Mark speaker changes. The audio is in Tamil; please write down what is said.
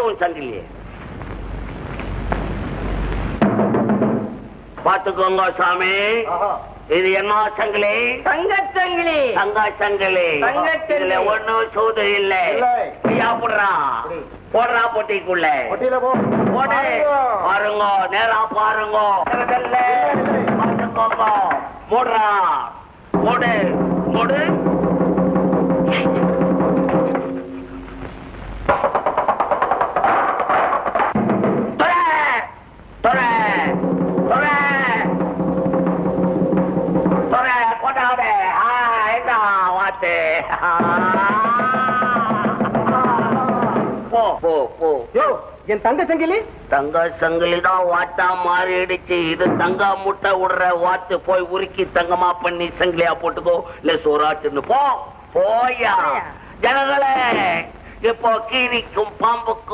Speaker 1: உன் சங்கிலியே. பாத்துக்கோங்க சாமி, இது என்ன சங்கிலி?
Speaker 2: தங்கச்சங்கிலி.
Speaker 1: தங்க சங்கிலி.
Speaker 2: தங்கச்சங்கிலி.
Speaker 1: ஒன்னும் சூது இல்ல. போடுறா போடுறா பொட்டிக்குள்ள போடு. பாருங்க, நேரா பாருங்க. பாத்துக்கோங்க. மூடுறா மூடு மூடு.
Speaker 2: என் தங்க சங்கிலி.
Speaker 1: தங்க சங்கிலி தான் வாட்டா மாறிடுச்சு. இது தங்க முட்டை விடுற வாத்து. போய் உருக்கி தங்கமா பண்ணி சங்கிலியா போட்டுக்கோ, இல்ல சோறாச்சுன்னு போ. போயா ஜனங்களே, இப்போ கீரிக்கும் பாம்புக்கும்